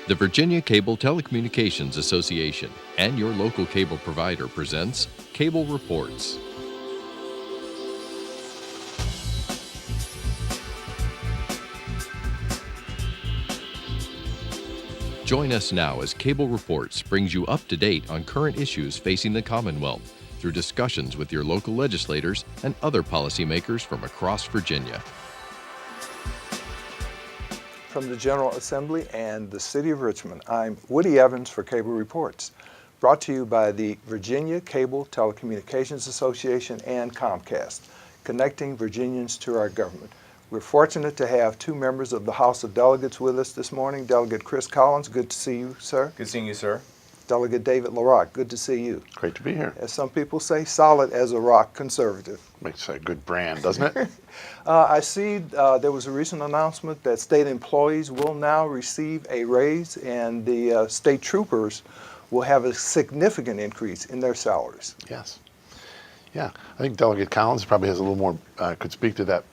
The Virginia Cable Telecommunications Association and your local cable provider presents Cable Reports. Join us now as Cable Reports brings you up to date on current issues facing the Commonwealth through discussions with your local legislators and other policymakers from across Virginia. From the General Assembly and the City of Richmond, I'm Woody Evans for Cable Reports, brought to you by the Virginia Cable Telecommunications Association and Comcast, connecting Virginians to our government. We're fortunate to have two members of the House of Delegates with us this morning. Delegate Chris Collins, good to see you, sir. Good seeing you, sir. Delegate David LaRock, good to see you. Great to be here. As some people say, solid as a rock conservative. Makes a good brand, doesn't it? I see there was a recent announcement that state employees will now receive a raise, and the state troopers will have a significant increase in their salaries. Yes. Yeah, I think Delegate Collins probably has a little more, could speak to that,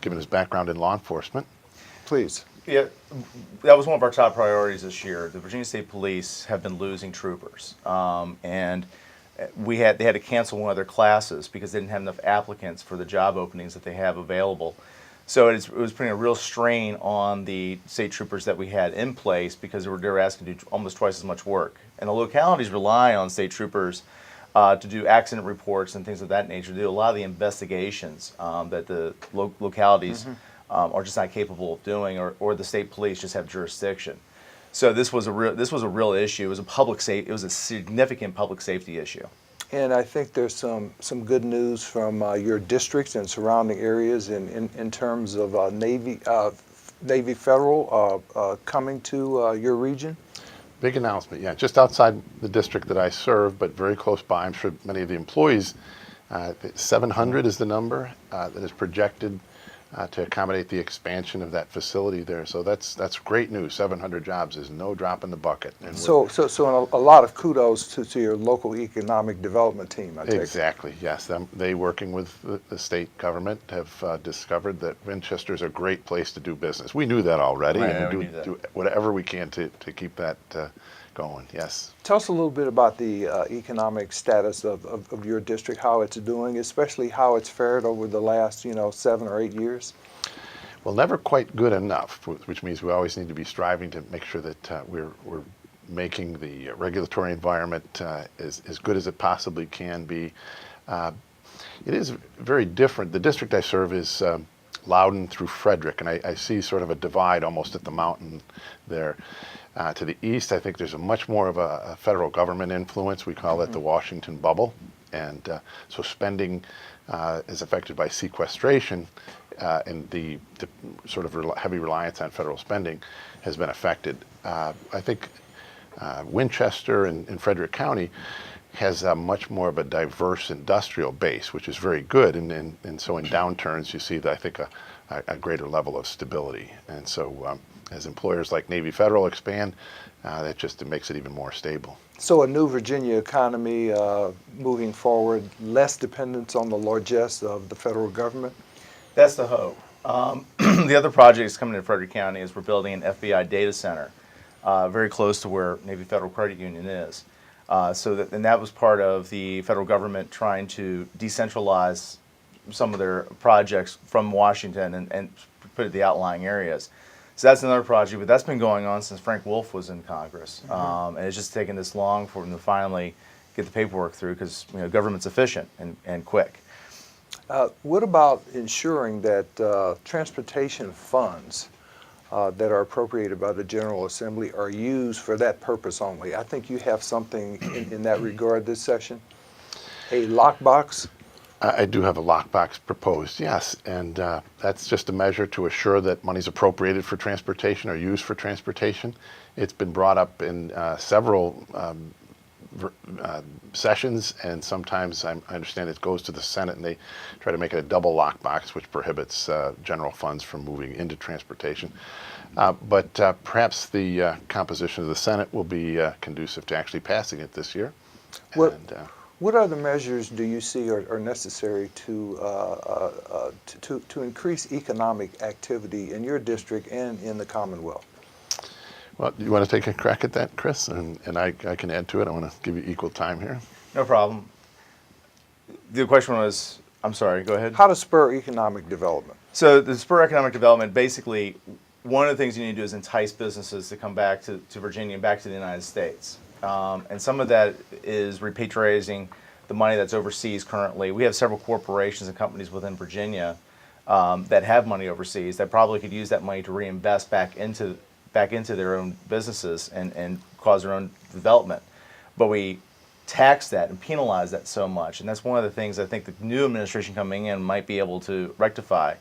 given his background in law enforcement. Please. Yeah, that was one of our top priorities this year. The Virginia State Police have been losing troopers, and they had to cancel one of their classes because they didn't have enough applicants for the job openings that they have available. So it was putting a real strain on the state troopers that we had in place because they were asking to do almost twice as much work. And the localities rely on state troopers to do accident reports and things of that nature. They do a lot of the investigations that the localities are just not capable of doing, or the state police just have jurisdiction. So this was a real issue. It was a significant public safety issue. And I think there's some good news from your districts and surrounding areas in terms of Navy Federal coming to your region. Big announcement, yeah. Just outside the district that I serve, but very close by. I'm sure many of the employees, 700 is the number that is projected to accommodate the expansion of that facility there. So that's great news. 700 jobs is no drop in the bucket. And so a lot of kudos to your local economic development team, I take it. Exactly, yes. They, working with the state government, have discovered that Winchester is a great place to do business. We knew that already, Right, and we do whatever we can to keep that going, yes. Tell us a little bit about the economic status of your district, how it's doing, especially how it's fared over the last 7 or 8 years. Well, never quite good enough, which means we always need to be striving to make sure that we're making the regulatory environment as good as it possibly can be. It is very different. The district I serve is Loudoun through Frederick, and I see sort of a divide almost at the mountain there. To the east, I think there's a much more of a federal government influence. We call it the Washington bubble. And so spending is affected by sequestration, and the sort of heavy reliance on federal spending has been affected. I think Winchester and Frederick County has much more of a diverse industrial base, which is very good. And so in downturns, you see, I think, a greater level of stability. And so as employers like Navy Federal expand, that just makes it even more stable. So a new Virginia economy moving forward, less dependence on the largesse of the federal government? That's the hope. The other project that's coming to Frederick County is we're building an FBI data center very close to where Navy Federal Credit Union is. And that was part of the federal government trying to decentralize some of their projects from Washington and put it in the outlying areas. So that's another project, but that's been going on since Frank Wolf was in Congress. And it's just taken this long for them to finally get the paperwork through because government's efficient and quick. What about ensuring that transportation funds that are appropriated by the General Assembly are used for that purpose only? I think you have something in that regard this session. A lockbox? I do have a lockbox proposed, yes, and that's just a measure to assure that money's appropriated for transportation or used for transportation. It's been brought up in several sessions, and sometimes I understand it goes to the Senate and they try to make it a double lockbox, which prohibits general funds from moving into transportation. But perhaps the composition of the Senate will be conducive to actually passing it this year. What other measures do you see are necessary to increase economic activity in your district and in the Commonwealth? Well, you want to take a crack at that, Chris? And I can add to it. I want to give you equal time here. No problem. The question was, I'm sorry, go ahead. How to spur economic development? So the spur economic development, basically, one of the things you need to do is entice businesses to come back to Virginia and back to the United States. And some of that is repatriating the money that's overseas currently. We have several corporations and companies within Virginia that have money overseas that probably could use that money to reinvest back into their own businesses and cause their own development. But we tax that and penalize that so much, and that's one of the things I think the new administration coming in might be able to rectify.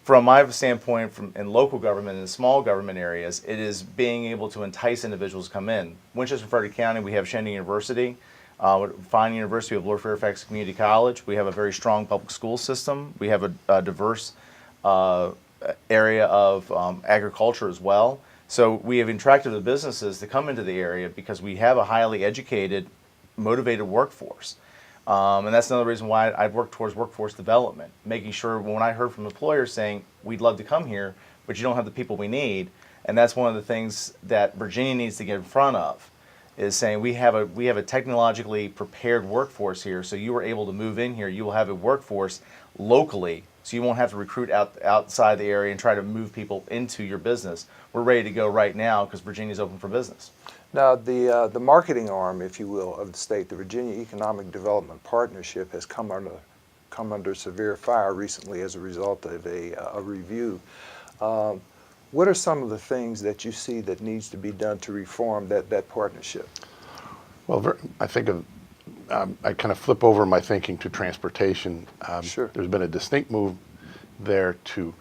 From my standpoint, in local government and small government areas, it is being able to entice individuals to come in. Winchester, Frederick County, we have Shandong University, Fine University of Lord Fairfax Community College. We have a very strong public school system. We have a diverse area of agriculture as well. So we have attracted the businesses to come into the area because we have a highly educated, motivated workforce. And that's another reason why I've worked towards workforce development, making sure when I heard from employers saying, we'd love to come here, but you don't have the people we need. And that's one of the things that Virginia needs to get in front of, is saying we have a technologically prepared workforce here, so you are able to move in here. You will have a workforce locally, so you won't have to recruit outside the area and try to move people into your business. We're ready to go right now because Virginia's open for business. Now, the marketing arm, if you will, of the state, the Virginia Economic Development Partnership, has come under severe fire recently as a result of a review. What are some of the things that you see that needs to be done to reform that partnership? Well, I think I kind of flip over my thinking to transportation. Sure. There's been a distinct move there to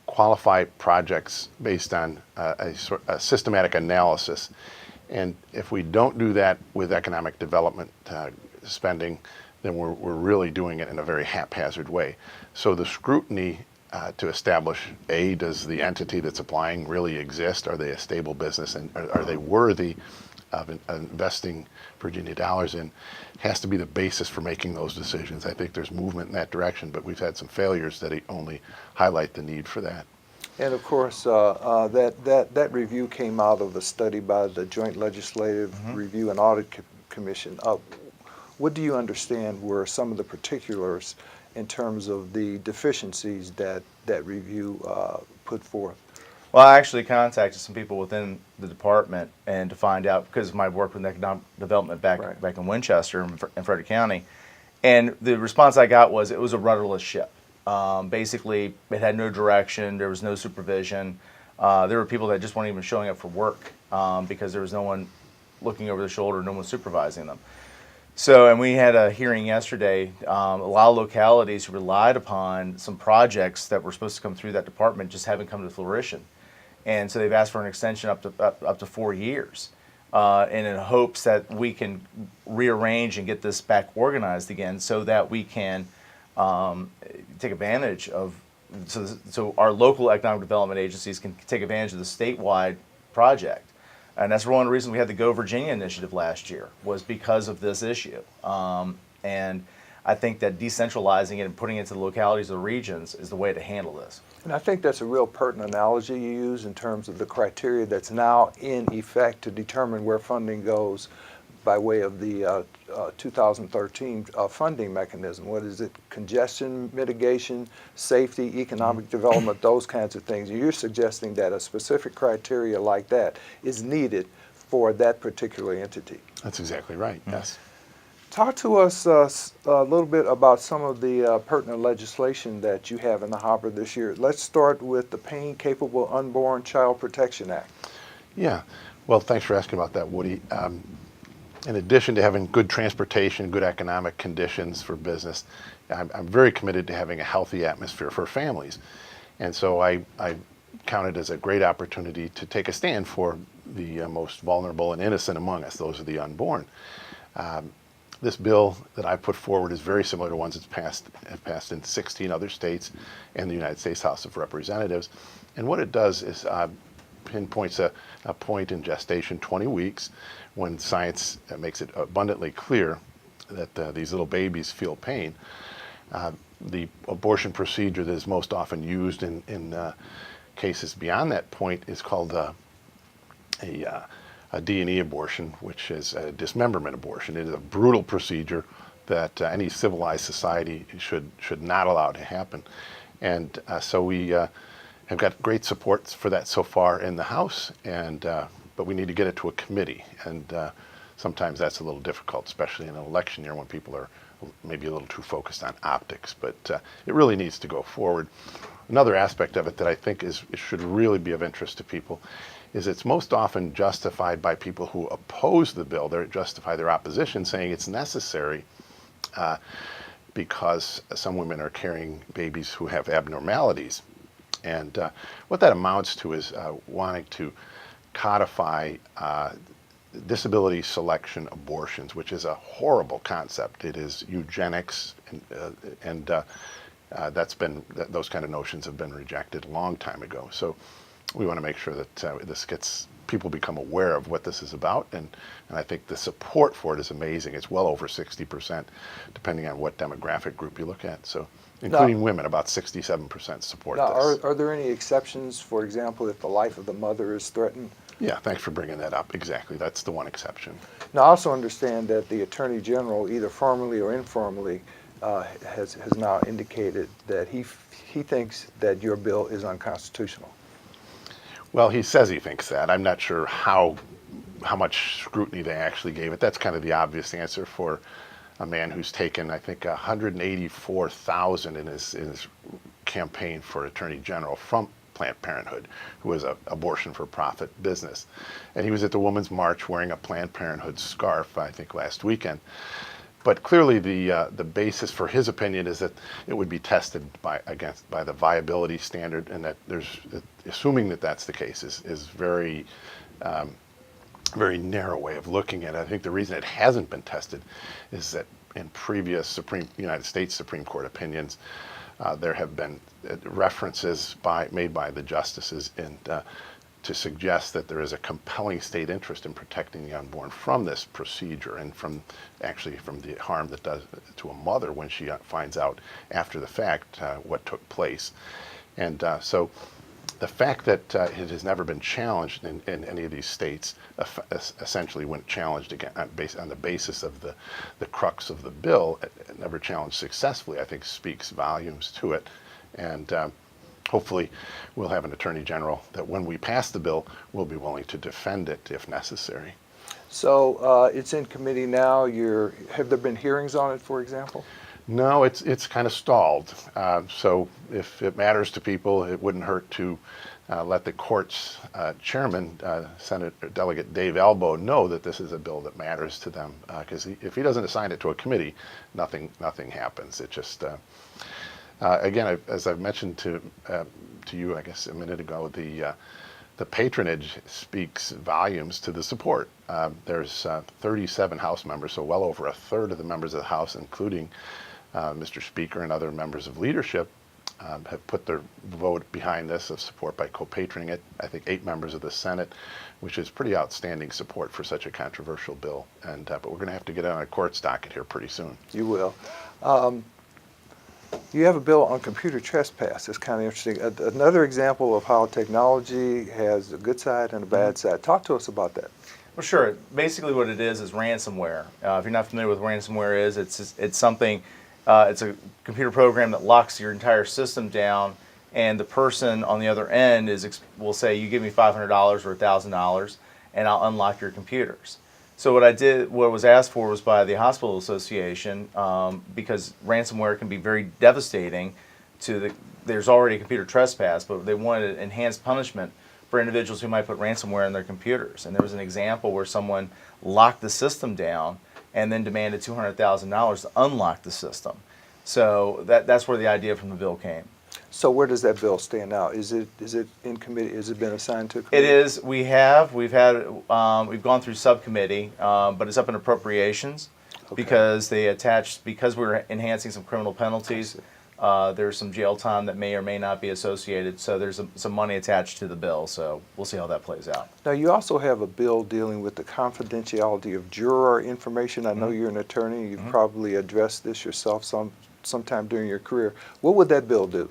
qualify projects based on a systematic analysis. And if we don't do that with economic development spending, then we're really doing it in a very haphazard way. So the scrutiny to establish, A, does the entity that's applying really exist? Are they a stable business? And are they worthy of investing Virginia dollars in? Has to be the basis for making those decisions. I think there's movement in that direction, but we've had some failures that only highlight the need for that. And of course, that review came out of a study by the Joint Legislative Review and Audit Commission. What do you understand were some of the particulars in terms of the deficiencies that review put forth? Well, I actually contacted some people within the department and to find out, because of my work with economic development back in Winchester and Frederick County, and the response I got was it was a rudderless ship. Basically, it had no direction, there was no supervision. There were people that just weren't even showing up for work because there was no one looking over their shoulder, no one supervising them. So, and we had a hearing yesterday. A lot of localities relied upon some projects that were supposed to come through that department just haven't come to fruition. And so they've asked for an extension up to 4 years, and in hopes that we can rearrange and get this back organized again so that we can take advantage of, so our local economic development agencies can take advantage of the statewide project. And that's one of the reasons we had the Go Virginia initiative last year, was because of this issue. And I think that decentralizing it and putting it to the localities or the regions is the way to handle this. And I think that's a real pertinent analogy you use in terms of the criteria that's now in effect to determine where funding goes by way of the 2013 funding mechanism. What is it? Congestion mitigation, safety, economic development, those kinds of things. You're suggesting that a specific criteria like that is needed for that particular entity. That's exactly right, yes. Talk to us a little bit about some of the pertinent legislation that you have in the hopper this year. Let's start with the Pain Capable Unborn Child Protection Act. Yeah, well, thanks for asking about that, Woody. In addition to having good transportation, good economic conditions for business, I'm very committed to having a healthy atmosphere for families. And so I count it as a great opportunity to take a stand for the most vulnerable and innocent among us, those are the unborn. This bill that I put forward is very similar to ones that's passed in 16 other states and the United States House of Representatives. And what it does is pinpoints a point in gestation, 20 weeks, when science makes it abundantly clear that these little babies feel pain. The abortion procedure that is most often used in cases beyond that point is called a D&E abortion, which is a dismemberment abortion. It is a brutal procedure that any civilized society should not allow to happen. And so we have got great support for that so far in the House, and but we need to get it to a committee. And sometimes that's a little difficult, especially in an election year when people are maybe a little too focused on optics. But it really needs to go forward. Another aspect of it that I think should really be of interest to people is it's most often justified by people who oppose the bill. They justify their opposition, saying it's necessary because some women are carrying babies who have abnormalities. And what that amounts to is wanting to codify disability selection abortions, which is a horrible concept. It is eugenics, and those kind of notions have been rejected a long time ago. So we want to make sure that people become aware of what this is about, and I think the support for it is amazing. It's well over 60%, depending on what demographic group you look at. So, including women, about 67% support this. Are there any exceptions, for example, if the life of the mother is threatened? Yeah, thanks for bringing that up. Exactly, that's the one exception. Now, I also understand that the Attorney General, either formally or informally, has now indicated that he thinks that your bill is unconstitutional. Well, he says he thinks that. I'm not sure how much scrutiny they actually gave it. That's kind of the obvious answer for a man who's taken, I think, $184,000 in his campaign for Attorney General from Planned Parenthood, who is an abortion-for-profit business. And he was at the Women's March wearing a Planned Parenthood scarf, I think, last weekend. But clearly the basis for his opinion is that it would be tested by the viability standard, and that assuming that that's the case is very very narrow way of looking at it. I think the reason it hasn't been tested is that in previous United States Supreme Court opinions, there have been references made by the justices to suggest that there is a compelling state interest in protecting the unborn from this procedure and from the harm that does to a mother when she finds out after the fact what took place. And so the fact that it has never been challenged in any of these states, essentially when challenged again on the basis of the crux of the bill, never challenged successfully, I think speaks volumes to it. And hopefully we'll have an Attorney General that when we pass the bill will be willing to defend it if necessary. So it's in committee now. Have there been hearings on it, for example? No, it's kind of stalled. So if it matters to people, it wouldn't hurt to let the court's chairman, Senator Delegate Dave Elbow, know that this is a bill that matters to them. Because if he doesn't assign it to a committee, nothing happens. It just again, as I've mentioned to you, I guess a minute ago, the patronage speaks volumes to the support. There's 37 House members, so well over a third of the members of the House, including Mr. Speaker and other members of leadership, have put their vote behind this of support by co-patroning it. I think 8 members of the Senate, which is pretty outstanding support for such a controversial bill. And but we're going to have to get on a court's docket here pretty soon. You will. You have a bill on computer trespass. It's kind of interesting. Another example of how technology has a good side and a bad side. Talk to us about that. Well, sure. Basically what it is ransomware. If you're not familiar with what ransomware is, it's something, it's a computer program that locks your entire system down, and the person on the other end will say, you give me $500 or $1,000 and I'll unlock your computers. So what was asked for was by the Hospital Association, because ransomware can be very devastating there's already a computer trespass, but they wanted enhanced punishment for individuals who might put ransomware in their computers. And there was an example where someone locked the system down and then demanded $200,000 to unlock the system. So that's where the idea from the bill came. So where does that bill stand now? Is it in committee? Has it been assigned to a committee? It is. We've gone through subcommittee, but it's up in appropriations. Okay. Because we're enhancing some criminal penalties. There's some jail time that may or may not be associated. So there's some money attached to the bill. So we'll see how that plays out. Now you also have a bill dealing with the confidentiality of juror information. I know you're an attorney. You've probably addressed this yourself sometime during your career. What would that bill do?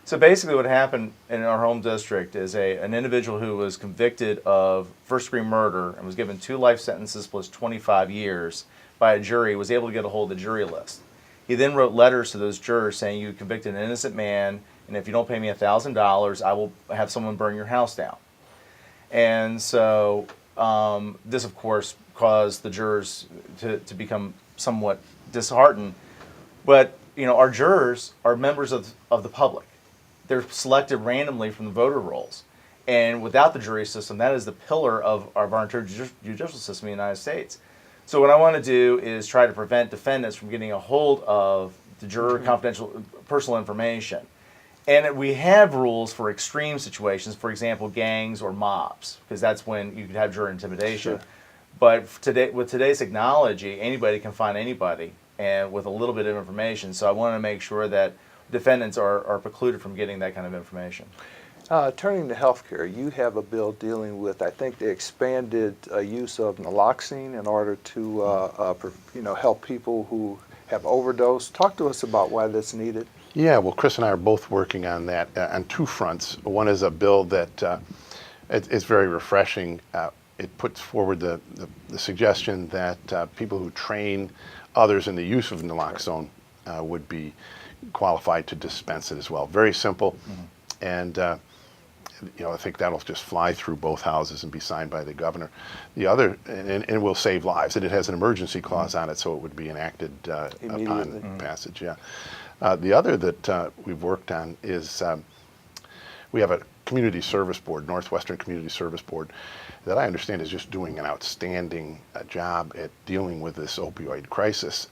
So basically what happened in our home district is an individual who was convicted of first-degree murder and was given 2 life sentences plus 25 years by a jury was able to get a hold of the jury list. He then wrote letters to those jurors saying, you convicted an innocent man, and if you don't pay me $1,000, I will have someone burn your house down. And so this, of course, caused the jurors to become somewhat disheartened. But, you know, our jurors are members of the public. They're selected randomly from the voter rolls. And without the jury system, that is the pillar of our entire judicial system in the United States. So what I want to do is try to prevent defendants from getting a hold of the juror confidential personal information. And we have rules for extreme situations, for example, gangs or mobs, because that's when you could have juror intimidation. Sure. But today, with today's technology, anybody can find anybody, and with a little bit of information. So I want to make sure that defendants are precluded from getting that kind of information. Turning to healthcare, you have a bill dealing with, I think, the expanded use of naloxone in order to, help people who have overdosed. Talk to us about why that's needed. Yeah, well, Chris and I are both working on that on 2 fronts. One is a bill that it's very refreshing. It puts forward the suggestion that people who train others in the use of naloxone would be qualified to dispense it as well. Very simple, and I think that'll just fly through both houses and be signed by the governor. The other, and it will save lives, and it has an emergency clause on it, so it would be enacted upon passage. Yeah. The other that we've worked on is we have a community service board, Northwestern Community Service Board, that I understand is just doing an outstanding job at dealing with this opioid crisis.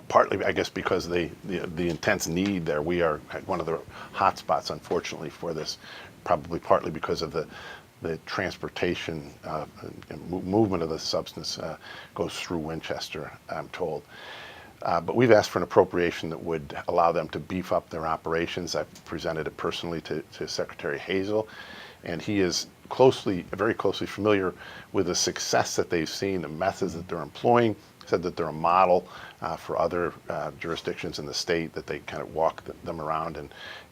Partly, I guess, because the intense need there. We are one of the hot spots, unfortunately, for this, probably partly because of the transportation and movement of the substance goes through Winchester, I'm told. But we've asked for an appropriation that would allow them to beef up their operations. I've presented it personally to Secretary Hazel, and he is very closely familiar with the success that they've seen, the methods that they're employing. Said that they're a model for other jurisdictions in the state, that they kind of walk them around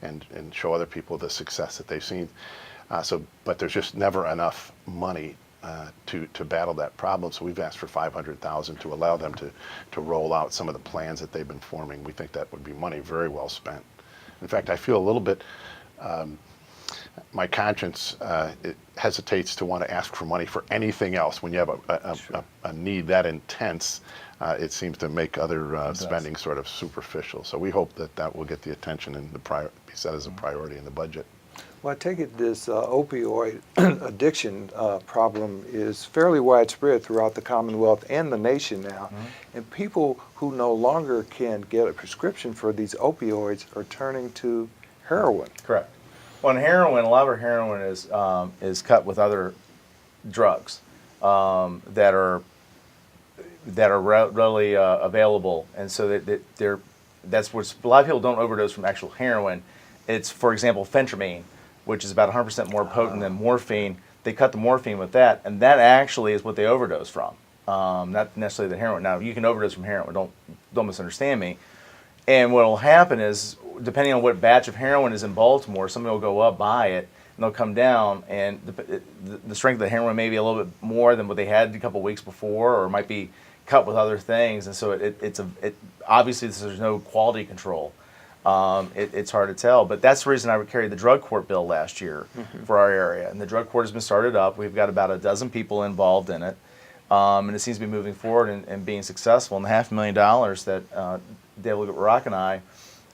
and show other people the success that they've seen. But there's just never enough money to battle that problem. So we've asked for $500,000 to allow them to roll out some of the plans that they've been forming. We think that would be money very well spent. In fact, I feel a little bit, my conscience it hesitates to want to ask for money for anything else. When you have a need that intense, it seems to make other spending sort of superficial. So we hope that will get the attention and be set as a priority in the budget. Well, I take it this opioid addiction problem is fairly widespread throughout the Commonwealth and the nation now. And people who no longer can get a prescription for these opioids are turning to heroin. Correct. Well, in heroin, a lot of our heroin is cut with other drugs that are readily available, and so that's what a lot of people don't overdose from actual heroin. It's, for example, phentermine, which is about 100% more potent than morphine. They cut the morphine with that, and that actually is what they overdose from, not necessarily the heroin. Now, you can overdose from heroin. Don't misunderstand me. And what will happen is, depending on what batch of heroin is in Baltimore, somebody will go up, buy it, and they'll come down, and the strength of the heroin may be a little bit more than what they had a couple weeks before, or it might be cut with other things, and so obviously there's no quality control. It's hard to tell, but that's the reason I carried the drug court bill last year for our area, and the drug court has been started up. We've got about a dozen people involved in it, and it seems to be moving forward and being successful. And the $500,000 that LaRock and I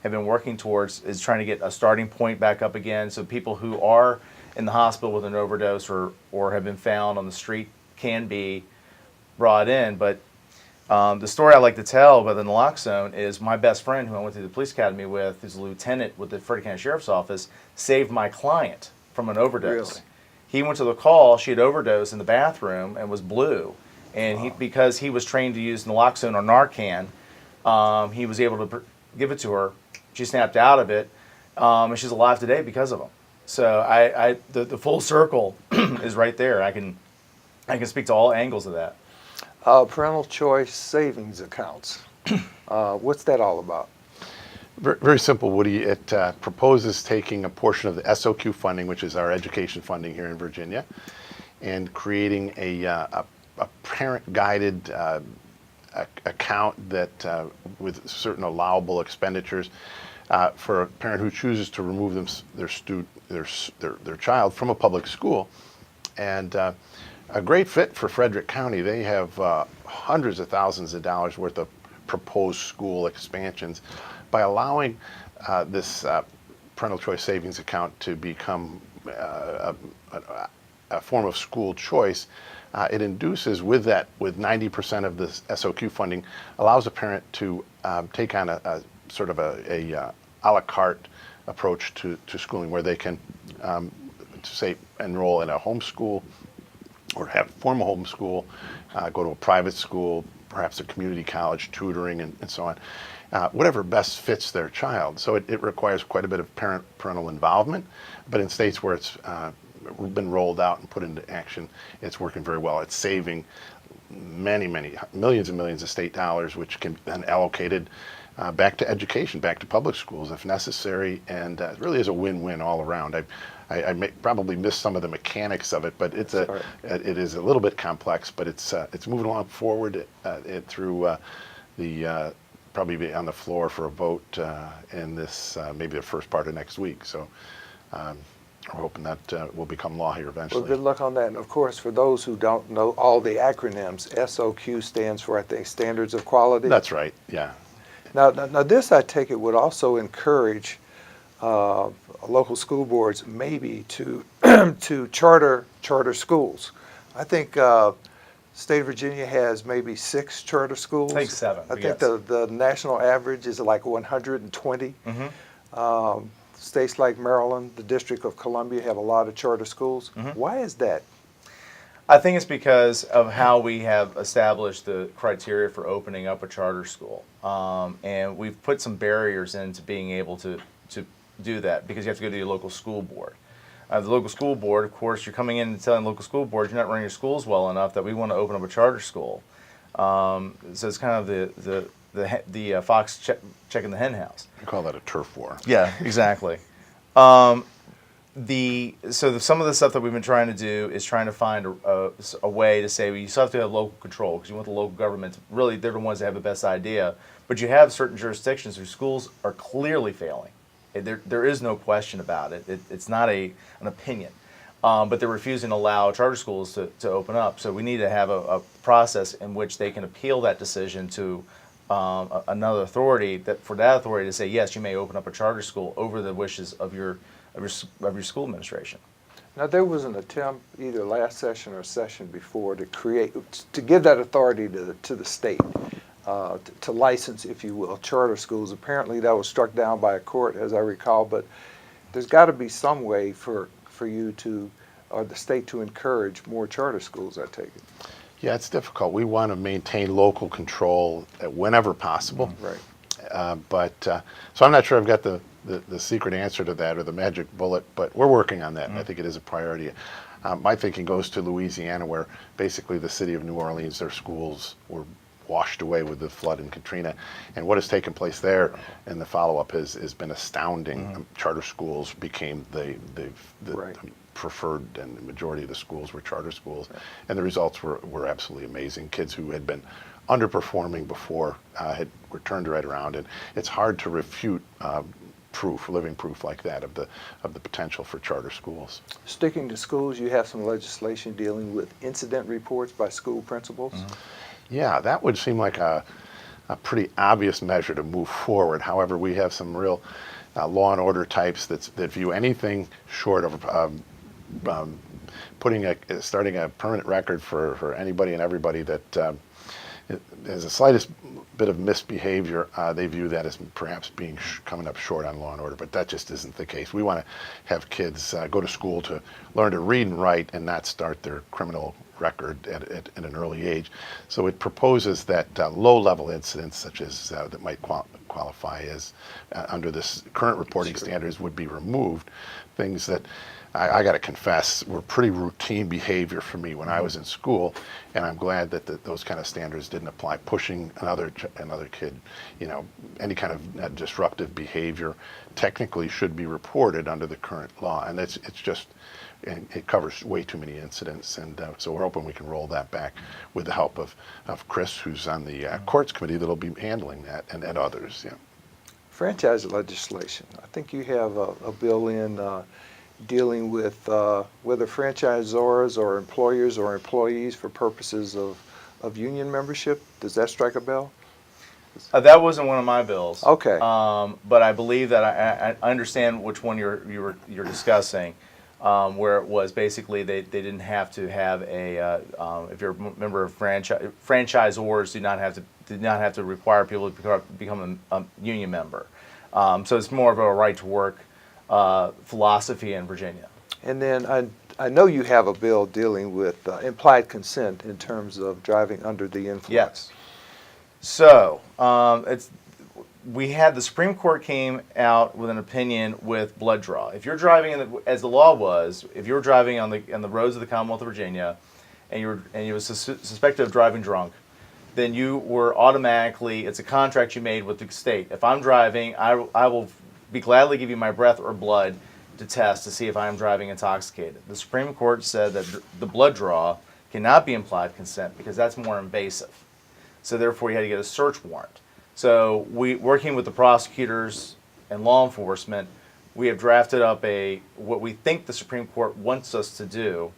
have been working towards is trying to get a starting point back up again, so people who are in the hospital with an overdose or have been found on the street can be brought in. But the story I like to tell about the naloxone is my best friend, who I went to the police academy with, who's a lieutenant with the Frederick County Sheriff's Office, saved my client from an overdose. Really? He went to the call. She had overdosed in the bathroom and was blue. And because he was trained to use naloxone or Narcan, he was able to give it to her. She snapped out of it, and she's alive today because of him. So the full circle is right there. I can speak to all angles of that. Parental choice savings accounts. What's that all about? Very, very simple, Woody. It proposes taking a portion of the SOQ funding, which is our education funding here in Virginia, and creating a parent-guided account that with certain allowable expenditures for a parent who chooses to remove their child from a public school. And a great fit for Frederick County. They have hundreds of thousands of dollars worth of proposed school expansions. By allowing this parental choice savings account to become a form of school choice, it induces with 90% of the SOQ funding, allows a parent to take on a sort of a la carte approach to schooling, where they can say enroll in a homeschool or have formal homeschool, go to a private school, perhaps a community college, tutoring, and so on. Whatever best fits their child. So it requires quite a bit of parental involvement, but in states where it's been rolled out and put into action, it's working very well. It's saving many millions and millions of state dollars, which can be then allocated back to education, back to public schools if necessary, and it really is a win-win all around. I probably missed some of the mechanics of it, but it is a little bit complex, but it's moving along forward through the probably be on the floor for a vote in this maybe the first part of next week. So we're hoping that will become law here eventually. Well, good luck on that. And of course, for those who don't know all the acronyms, SOQ stands for, I think, Standards of Quality. That's right. Yeah. Now this, I take it, would also encourage local school boards maybe to to charter schools. I think state of Virginia has maybe 6 charter schools. I think 7. I think the national average is like 120. States like Maryland, the District of Columbia have a lot of charter schools. Why is that? I think it's because of how we have established the criteria for opening up a charter school. And we've put some barriers into being able to do that, because you have to go to your local school board. The local school board, of course, you're coming in and telling the local school board you're not running your schools well enough that we want to open up a charter school. So it's kind of the fox checking the hen house. I call that a turf war. Yeah, exactly. Some of the stuff that we've been trying to do is trying to find a way to say, well, you still have to have local control, because you want the local government to, really, they're the ones that have the best idea. But you have certain jurisdictions whose schools are clearly failing. There is no question about it. It's not an opinion. But they're refusing to allow charter schools to open up. So we need to have a process in which they can appeal that decision to another authority, for that authority to say, yes, you may open up a charter school over the wishes of your school administration. Now, there was an attempt either last session or session before to give that authority to the state. To license, if you will, charter schools. Apparently that was struck down by a court, as I recall, but there's got to be some way for you to, or the state to encourage more charter schools, I take it. Yeah, it's difficult. We want to maintain local control whenever possible. Right. So I'm not sure I've got the secret answer to that or the magic bullet, but we're working on that, and I think it is a priority. My thinking goes to Louisiana, where basically the city of New Orleans, their schools were washed away with the flood in Katrina, and what has taken place there in the follow-up has been astounding. Charter schools became the preferred, and the majority of the schools were charter schools, and the results were absolutely amazing. Kids who had been underperforming before had turned right around, and it's hard to refute living proof like that of the potential for charter schools. Sticking to schools, you have some legislation dealing with incident reports by school principals. Yeah, that would seem like a pretty obvious measure to move forward. However, we have some real law and order types that view anything short of starting a permanent record for anybody and everybody that has the slightest bit of misbehavior. They view that as perhaps coming up short on law and order, but that just isn't the case. We want to have kids go to school to learn to read and write and not start their criminal record at an early age. So it proposes that low-level incidents, such as that might qualify as under this current reporting standards, would be removed. Things that I got to confess were pretty routine behavior for me when I was in school, and I'm glad that those kind of standards didn't apply. Pushing another kid, any kind of disruptive behavior technically should be reported under the current law, and it's just. And it covers way too many incidents, and so we're hoping we can roll that back with the help of Chris, who's on the courts committee that'll be handling that, and others. Yeah. Franchise legislation. I think you have a bill in dealing with whether franchisors or employers or employees for purposes of union membership. Does that strike a bell? That wasn't one of my bills. Okay. But I believe that I understand which one you're discussing. Where it was basically they didn't have to have a if you're a member of franchisors did not have to require people to become a union member. So it's more of a right to work philosophy in Virginia. And then I know you have a bill dealing with implied consent in terms of driving under the influence. Yes. So we had the Supreme Court came out with an opinion with blood draw. If you're driving as the law was, if you're driving on the roads of the Commonwealth of Virginia, and you were suspected of driving drunk, then you were automatically, it's a contract you made with the state. If I'm driving, I will gladly give you my breath or blood to test to see if I am driving intoxicated. The Supreme Court said that the blood draw cannot be implied consent because that's more invasive. So therefore, you had to get a search warrant. So working with the prosecutors and law enforcement, we have drafted up what we think the Supreme Court wants us to do.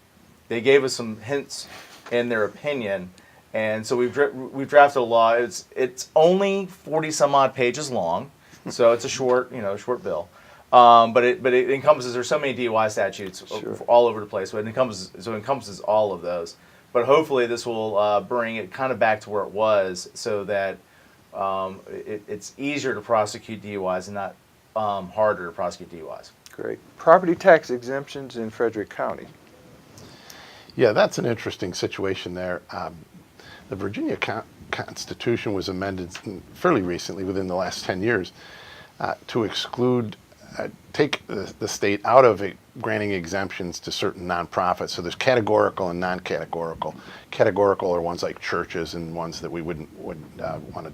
They gave us some hints in their opinion, and so we've drafted a law. It's only 40 some odd pages long, so it's a short bill. But it encompasses. There's so many DUI statutes all over the place, but it encompasses all of those. But hopefully this will bring it kind of back to where it was, so that it's easier to prosecute DUIs and not harder to prosecute DUIs. Great. Property tax exemptions in Frederick County. Yeah, that's an interesting situation there. The Virginia Constitution was amended fairly recently, within the last 10 years, to exclude, take the state out of granting exemptions to certain nonprofits. So there's categorical and non-categorical. Categorical are ones like churches and ones that we wouldn't want to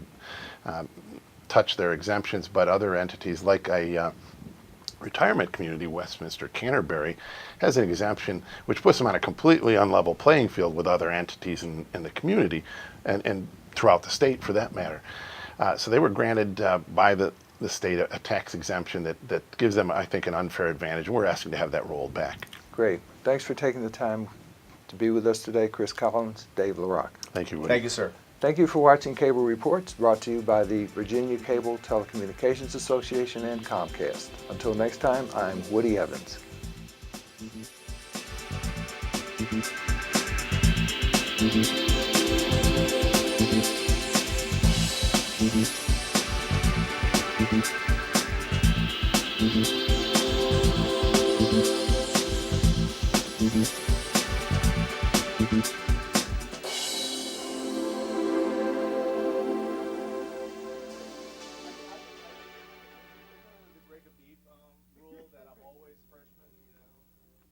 touch their exemptions, but other entities like a retirement community, Westminster Canterbury, has an exemption which puts them on a completely unlevel playing field with other entities in the community and throughout the state for that matter. So they were granted by the state a tax exemption that gives them, I think, an unfair advantage. We're asking to have that rolled back. Great. Thanks for taking the time to be with us today, Chris Collins, Dave LaRock. Thank you, Woody. Thank you, sir. Thank you for watching Cable Reports, brought to you by the Virginia Cable Telecommunications Association and Comcast. Until next time, I'm Woody Evans. Mm-hmm.